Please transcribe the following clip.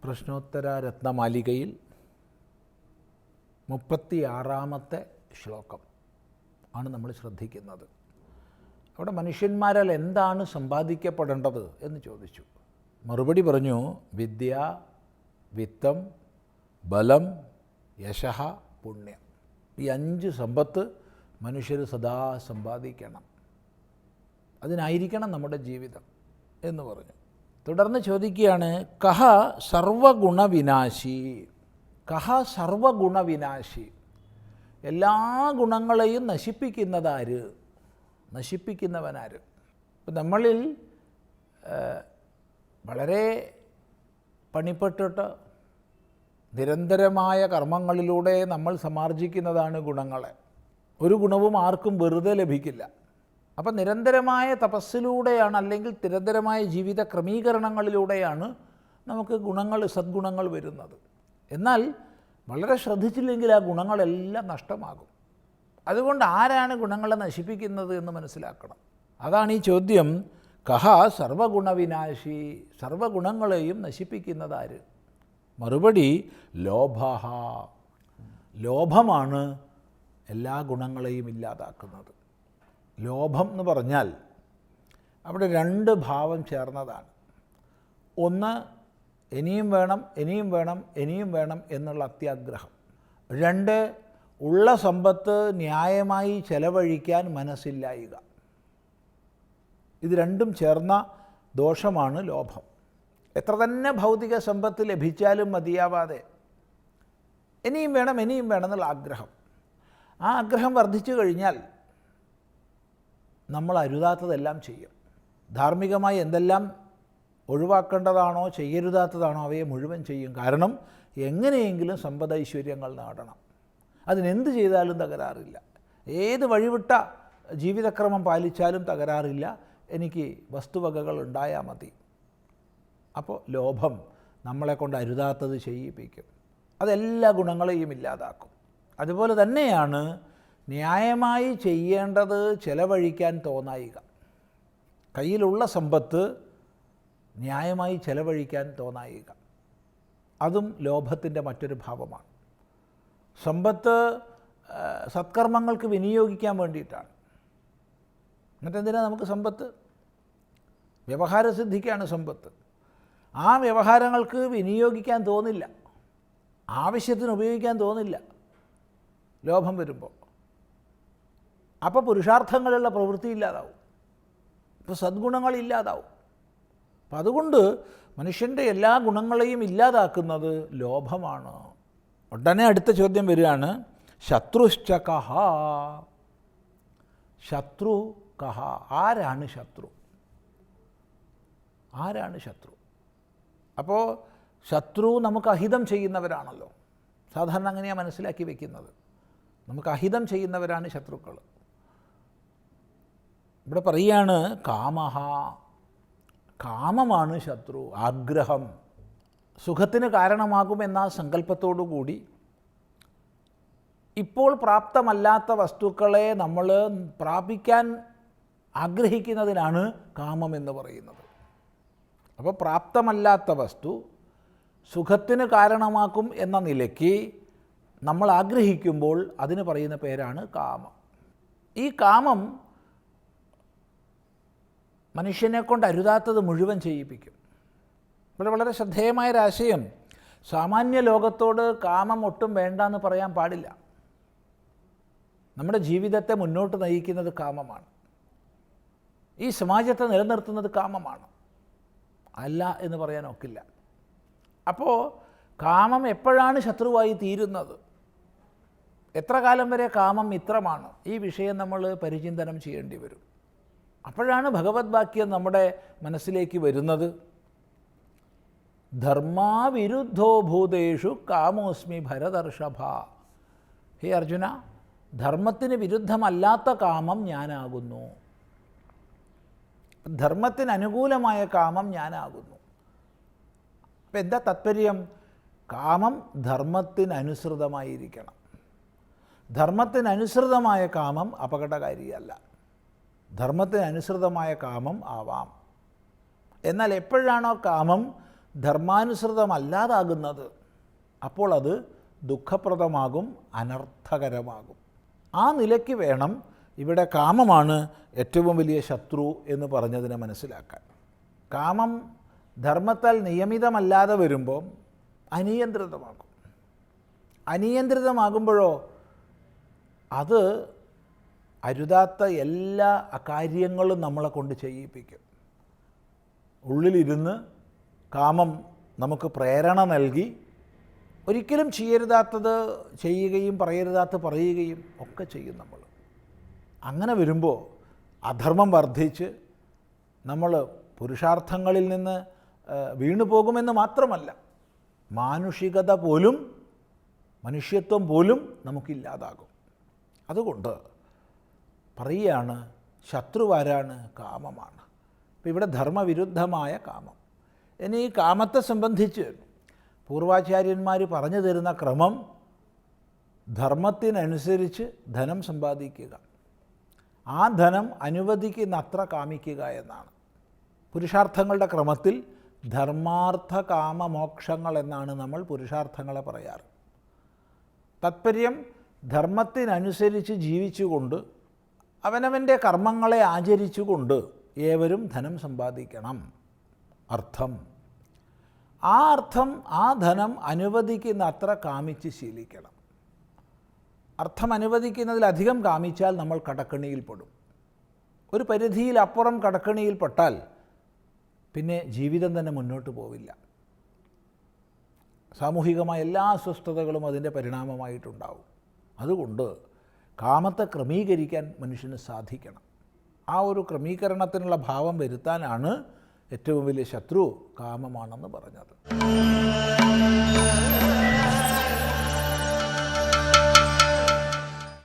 പ്രശ്നോത്തര രത്നമാലികയിൽ 36-ാമത്തെ ശ്ലോകം ആണ് നമ്മൾ ശ്രദ്ധിക്കുന്നത്. അവിടെ മനുഷ്യന്മാരാൽ എന്താണ് സമ്പാദിക്കപ്പെടേണ്ടത് എന്ന് ചോദിച്ചു. മറുപടി പറഞ്ഞു, വിദ്യ, വിത്തം, ബലം, യശഃ, പുണ്യം. ഈ 5 സമ്പത്ത് മനുഷ്യർ സദാ സമ്പാദിക്കണം. അതിനായിരിക്കണം നമ്മുടെ ജീവിതം എന്ന് പറഞ്ഞു. തുടർന്ന് ചോദിക്കുകയാണ്, കഹ സർവഗുണവിനാശി. കഹ സർവഗുണവിനാശി, എല്ലാ ഗുണങ്ങളെയും നശിപ്പിക്കുന്നതാര്, നശിപ്പിക്കുന്നവനാര്? ഇപ്പം നമ്മളിൽ വളരെ പണിപ്പെട്ടിട്ട് നിരന്തരമായ കർമ്മങ്ങളിലൂടെ നമ്മൾ സമാർജിക്കുന്നതാണ് ഗുണങ്ങളെ. ഒരു ഗുണവും ആർക്കും വെറുതെ ലഭിക്കില്ല. അപ്പം നിരന്തരമായ തപസ്സിലൂടെയാണ്, അല്ലെങ്കിൽ നിരന്തരമായ ജീവിത ക്രമീകരണങ്ങളിലൂടെയാണ് നമുക്ക് ഗുണങ്ങൾ, സദ്ഗുണങ്ങൾ വരുന്നത്. എന്നാൽ വളരെ ശ്രദ്ധിച്ചില്ലെങ്കിൽ ആ ഗുണങ്ങളെല്ലാം നഷ്ടമാകും. അതുകൊണ്ട് ആരാണ് ഗുണങ്ങളെ നശിപ്പിക്കുന്നത് എന്ന് മനസ്സിലാക്കണം. അതാണ് ഈ ചോദ്യം. കഹ സർവഗുണവിനാശി, സർവഗുണങ്ങളെയും നശിപ്പിക്കുന്നതാര്? മറുപടി, ലോഭഃ. ലോഭമാണ് എല്ലാ ഗുണങ്ങളെയും ഇല്ലാതാക്കുന്നത്. ലോഭം എന്ന് പറഞ്ഞാൽ അവിടെ 2 ഭാവം ചേർന്നതാണ്. ഒന്ന്, ഇനിയും വേണം, ഇനിയും വേണം, ഇനിയും വേണം എന്നുള്ള അത്യാഗ്രഹം. 2, ഉള്ള സമ്പത്ത് ന്യായമായി ചെലവഴിക്കാൻ മനസ്സില്ലായ്ക. ഇത് രണ്ടും ചേർന്ന ദോഷമാണ് ലോഭം. എത്ര തന്നെ ഭൗതിക സമ്പത്ത് ലഭിച്ചാലും മതിയാവാതെ ഇനിയും വേണം, ഇനിയും വേണം എന്നുള്ള ആഗ്രഹം. ആ ആഗ്രഹം വർദ്ധിച്ചു കഴിഞ്ഞാൽ നമ്മൾ അരുതാത്തതെല്ലാം ചെയ്യും. ധാർമ്മികമായി എന്തെല്ലാം ഒഴിവാക്കേണ്ടതാണോ ചെയ്യരുതാത്തതാണോ അവയെ മുഴുവൻ ചെയ്യും. കാരണം എങ്ങനെയെങ്കിലും സമ്പദൈശ്വര്യങ്ങൾ നേടണം. അതിനെന്ത് ചെയ്താലും തകരാറില്ല. ഏത് വഴിവിട്ട ജീവിതക്രമം പാലിച്ചാലും തകരാറില്ല. എനിക്ക് വസ്തുവകകൾ ഉണ്ടായാൽ മതി. അപ്പോൾ ലോഭം നമ്മളെക്കൊണ്ട് അരുതാത്തത് ചെയ്യിപ്പിക്കും. അതെല്ലാ ഗുണങ്ങളെയും ഇല്ലാതാക്കും. അതുപോലെ തന്നെയാണ് ന്യായമായി ചെയ്യേണ്ടത് ചെലവഴിക്കാൻ തോന്നായിക. കയ്യിലുള്ള സമ്പത്ത് ന്യായമായി ചെലവഴിക്കാൻ തോന്നായിക. അതും ലോഭത്തിൻ്റെ മറ്റൊരു ഭാവമാണ്. സമ്പത്ത് സത്കർമ്മങ്ങൾക്ക് വിനിയോഗിക്കാൻ വേണ്ടിയിട്ടാണ്. എന്നിട്ടെന്തിനാണ് നമുക്ക് സമ്പത്ത്? വ്യവഹാരസിദ്ധിക്കാണ് സമ്പത്ത്. ആ വ്യവഹാരങ്ങൾക്ക് വിനിയോഗിക്കാൻ തോന്നില്ല, ആവശ്യത്തിന് ഉപയോഗിക്കാൻ തോന്നില്ല ലോഭം വരുമ്പോൾ. അപ്പോൾ പുരുഷാർത്ഥങ്ങളുള്ള പ്രവൃത്തി ഇല്ലാതാവും, ഇപ്പോൾ സദ്ഗുണങ്ങളില്ലാതാവും. അപ്പം അതുകൊണ്ട് മനുഷ്യൻ്റെ എല്ലാ ഗുണങ്ങളെയും ഇല്ലാതാക്കുന്നത് ലോഭമാണ്. ഉടനെ അടുത്ത ചോദ്യം വരികയാണ്, ശത്രുശ്ച കഹ. ശത്രു കഹ, ആരാണ് ശത്രു? ആരാണ് ശത്രു? അപ്പോൾ ശത്രു നമുക്ക് അഹിതം ചെയ്യുന്നവരാണല്ലോ. സാധാരണ അങ്ങനെയാണ് മനസ്സിലാക്കി വയ്ക്കുന്നത്. നമുക്ക് അഹിതം ചെയ്യുന്നവരാണ് ശത്രുക്കൾ. ഇവിടെ പറയുകയാണ്, കാമഹ. കാമമാണ് ശത്രു. ആഗ്രഹം സുഖത്തിന് കാരണമാകുമെന്ന സങ്കല്പത്തോടു കൂടി ഇപ്പോൾ പ്രാപ്തമല്ലാത്ത വസ്തുക്കളെ നമ്മൾ പ്രാപിക്കാൻ ആഗ്രഹിക്കുന്നതിനാണ് കാമം എന്ന് പറയുന്നത്. അപ്പോൾ പ്രാപ്തമല്ലാത്ത വസ്തു സുഖത്തിന് കാരണമാക്കും എന്ന നിലയ്ക്ക് നമ്മൾ ആഗ്രഹിക്കുമ്പോൾ അതിന് പറയുന്ന പേരാണ് കാമം. ഈ കാമം മനുഷ്യനെ കൊണ്ട് അരുതാത്തത് മുഴുവൻ ചെയ്യിപ്പിക്കും. ഇവിടെ വളരെ ശ്രദ്ധേയമായൊരാശയം, സാമാന്യ ലോകത്തോട് കാമം ഒട്ടും വേണ്ടെന്ന് പറയാൻ പാടില്ല. നമ്മുടെ ജീവിതത്തെ മുന്നോട്ട് നയിക്കുന്നത് കാമമാണ്. ഈ സമാജത്തെ നിലനിർത്തുന്നത് കാമമാണ്. അല്ല എന്ന് പറയാൻ ഒക്കില്ല. അപ്പോൾ കാമം എപ്പോഴാണ് ശത്രുവായി തീരുന്നത്? എത്ര കാലം വരെ കാമം മിത്രമാണ്? ഈ വിഷയം നമ്മൾ പരിചിന്തനം ചെയ്യേണ്ടി വരും. അപ്പോഴാണ് ഭഗവത് വാക്യം നമ്മുടെ മനസ്സിലേക്ക് വരുന്നത്. ധർമാവിരുദ്ധോ ഭൂതേഷു കാമോസ്മി ഭരതർഷഭ. ഹേ അർജുന, ധർമ്മത്തിന് വിരുദ്ധമല്ലാത്ത കാമം ഞാനാകുന്നു. ധർമ്മത്തിന് അനുകൂലമായ കാമം ഞാനാകുന്നു. അപ്പം എന്താ താത്പര്യം? കാമം ധർമ്മത്തിനനുസൃതമായിരിക്കണം. ധർമ്മത്തിനനുസൃതമായ കാമം അപകടകാരിയല്ല. ധർമ്മത്തിനനുസൃതമായ കാമം ആവാം. എന്നാൽ എപ്പോഴാണോ കാമം ധർമാനുസൃതമല്ലാതാകുന്നത്, അപ്പോൾ അത് ദുഃഖപ്രദമാകും, അനർത്ഥകരമാകും. ആ നിലയ്ക്ക് വേണം ഇവിടെ കാമമാണ് ഏറ്റവും വലിയ ശത്രു എന്ന് പറഞ്ഞതിനെ മനസ്സിലാക്കാൻ. കാമം ധർമ്മത്താൽ നിയമിതമല്ലാതെ വരുമ്പോൾ അനിയന്ത്രിതമാകും. അനിയന്ത്രിതമാകുമ്പോഴോ അത് അരുതാത്ത എല്ലാ കാര്യങ്ങളും നമ്മളെ കൊണ്ട് ചെയ്യിപ്പിക്കും. ഉള്ളിലിരുന്ന് കാമം നമുക്ക് പ്രേരണ നൽകി ഒരിക്കലും ചെയ്യരുതാത്തത് ചെയ്യുകയും പറയരുതാത്തത് പറയുകയും ഒക്കെ ചെയ്യും നമ്മൾ. അങ്ങനെ വരുമ്പോൾ അധർമ്മം വർദ്ധിച്ച് നമ്മൾ പുരുഷാർത്ഥങ്ങളിൽ നിന്ന് വീണു പോകുമെന്ന് മാത്രമല്ല, മാനുഷികത പോലും, മനുഷ്യത്വം പോലും നമുക്കില്ലാതാകും. അതുകൊണ്ട് പറയുകയാണ്, ശത്രുവാരാണ്? കാമമാണ്. അപ്പോൾ ഇവിടെ ധർമ്മവിരുദ്ധമായ കാമം. ഇനി ഈ കാമത്തെ സംബന്ധിച്ച് പൂർവാചാര്യന്മാർ പറഞ്ഞു തരുന്ന ക്രമം ധർമ്മത്തിനനുസരിച്ച് ധനം സമ്പാദിക്കുക, ആ ധനം അനുവദിക്കുന്നത്ര കാമിക്കുക എന്നാണ്. പുരുഷാർത്ഥങ്ങളുടെ ക്രമത്തിൽ ധർമാർത്ഥ കാമ മോക്ഷങ്ങൾ എന്നാണ് നമ്മൾ പുരുഷാർത്ഥങ്ങളെ പറയാറ്. താത്പര്യം ധർമ്മത്തിനനുസരിച്ച് ജീവിച്ചുകൊണ്ട് അവനവൻ്റെ കർമ്മങ്ങളെ ആചരിച്ചുകൊണ്ട് ഏവരും ധനം സമ്പാദിക്കണം. അർത്ഥം, ആ അർത്ഥം, ആ ധനം അനുവദിക്കുന്ന അത്ര കാമിച്ച് ശീലിക്കണം. അർത്ഥം അനുവദിക്കുന്നതിലധികം കാമിച്ചാൽ നമ്മൾ കടക്കണിയിൽപ്പെടും. ഒരു പരിധിയിലപ്പുറം കടക്കണിയിൽപ്പെട്ടാൽ പിന്നെ ജീവിതം തന്നെ മുന്നോട്ട് പോവില്ല. സാമൂഹികമായ എല്ലാ അസ്വസ്ഥതകളും അതിൻ്റെ പരിണാമമായിട്ടുണ്ടാവും. അതുകൊണ്ട് കാമത്തെ ക്രമീകരിക്കാൻ മനുഷ്യന് സാധിക്കണം. ആ ഒരു ക്രമീകരണത്തിനുള്ള ഭാവം വരുത്താനാണ് ഏറ്റവും വലിയ ശത്രു കാമമാണെന്ന് പറഞ്ഞത്.